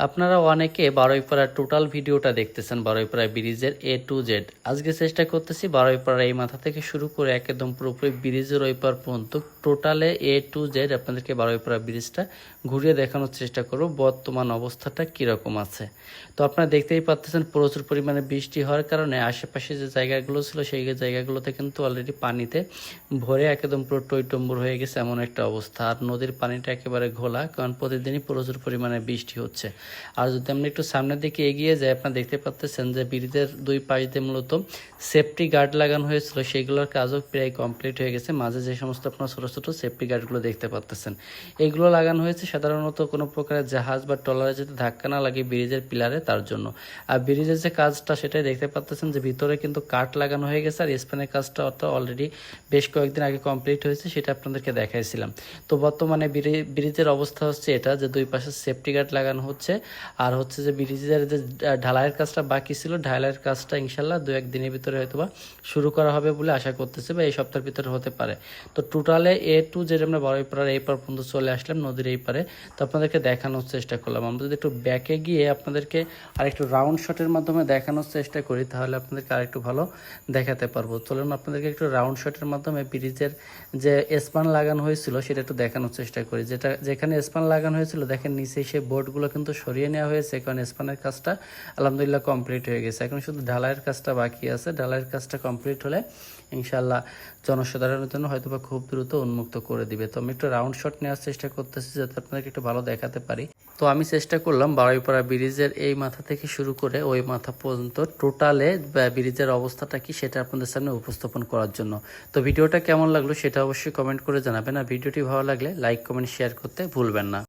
আপনারা অনেকে বারুইপাড়ার টোটাল ভিডিওটা দেখতেছেন বারুইপাড়া ব্রিজের A to Z। আজকে চেষ্টা করতেছি বারুইপাড়া এই মাথা থেকে শুরু করে একদম পুরোপুরি ব্রিজের ওই পার পর্যন্ত টোটালে A to Z আপনাদেরকে বারুইপাড়া ব্রিজটা ঘুরিয়ে দেখানোর চেষ্টা করব বর্তমান অবস্থাটা কীরকম আছে। তো আপনারা দেখতেই পাচ্ছেন প্রচুর পরিমাণে বৃষ্টি হওয়ার কারণে আশেপাশে যে জায়গাগুলো ছিল সেই জায়গাগুলোতে কিন্তু অলরেডি পানিতে ভরে একদম পুরো টইটম্বুর হয়ে গেছে এমন একটা অবস্থা। আর নদীর পানিটা একেবারে ঘোলা, কারণ প্রতিদিনই প্রচুর পরিমাণে বৃষ্টি হচ্ছে। আর যদি আমরা একটু সামনের দিকে এগিয়ে যাই, আপনারা দেখতে পাচ্ছেন যে ব্রিজের দুই পাশ দিয়ে মূলত সেফটি গার্ড লাগানো হয়েছিল, সেইগুলোর কাজও প্রায় কমপ্লিট হয়ে গেছে। মাঝে যে সমস্ত আপনার ছোটো ছোটো সেফটি গার্ডগুলো দেখতে পাচ্ছেন এগুলো লাগানো হয়েছে সাধারণত কোনো প্রকারের জাহাজ বা ট্রলারে যাতে ধাক্কা না লাগে ব্রিজের পিলারে, তার জন্য। আর ব্রিজের যে কাজটা সেটাই দেখতে পাচ্ছেন যে ভিতরে কিন্তু কাঠ লাগানো হয়ে গেছে, আর স্প্যানের কাজটা অলরেডি বেশ কয়েকদিন আগে কমপ্লিট হয়েছে, সেটা আপনাদেরকে দেখাইছিলাম। তো বর্তমানে ব্রিজের অবস্থা হচ্ছে এটা যে দুই পাশে সেফটি গার্ড লাগানো হচ্ছে, আর হচ্ছে যে ব্রিজের যে ঢালাইয়ের কাজটা বাকি ছিল, ঢালাইয়ের কাজটা ইনশাল্লাহ 2-1 দিনের ভিতরে হয়তোবা শুরু করা হবে বলে আশা করতেছে, বা এই সপ্তাহের ভিতরে হতে পারে। তো টোটালে A to Z আমরা বারুইপাড়ার এই পার পর্যন্ত চলে আসলাম নদীর এই পারে। তো আপনাদেরকে দেখানোর চেষ্টা করলাম। আমরা যদি একটু ব্যাকে গিয়ে আপনাদেরকে আরেকটু রাউন্ড শটের মাধ্যমে দেখানোর চেষ্টা করি তাহলে আপনাদেরকে আরেকটু ভালো দেখাতে পারবো। চলুন আপনাদেরকে একটু রাউন্ড শটের মাধ্যমে ব্রিজের যে স্পান লাগানো হয়েছিল সেটা একটু দেখানোর চেষ্টা করি। যেখানে স্পান লাগানো হয়েছিল দেখেন নিচে সেই বোর্ডগুলো কিন্তু সরিয়ে নেওয়া হয়েছে, কারণ স্পানের কাজটা আলহামদুলিল্লাহ কমপ্লিট হয়ে গেছে। এখন শুধু ঢালাইয়ের কাজটা বাকি আছে। ঢালাইয়ের কাজটা কমপ্লিট হলে ইনশাল্লাহ জনসাধারণের জন্য হয়তো বা খুব দ্রুত উন্মুক্ত করে দিবে। তো আমি একটু রাউন্ড শট নেওয়ার চেষ্টা করতেছি যাতে আপনাদেরকে একটু ভালো দেখাতে পারি। তো আমি চেষ্টা করলাম বারুইপাড়া ব্রিজের এই মাথা থেকে শুরু করে ওই মাথা পর্যন্ত টোটালে ব্রিজের অবস্থাটা কি সেটা আপনাদের সামনে উপস্থাপন করার জন্য। তো ভিডিওটা কেমন লাগলো সেটা অবশ্যই কমেন্ট করে জানাবেন, আর ভিডিওটি ভালো লাগলে লাইক কমেন্ট শেয়ার করতে ভুলবেন না।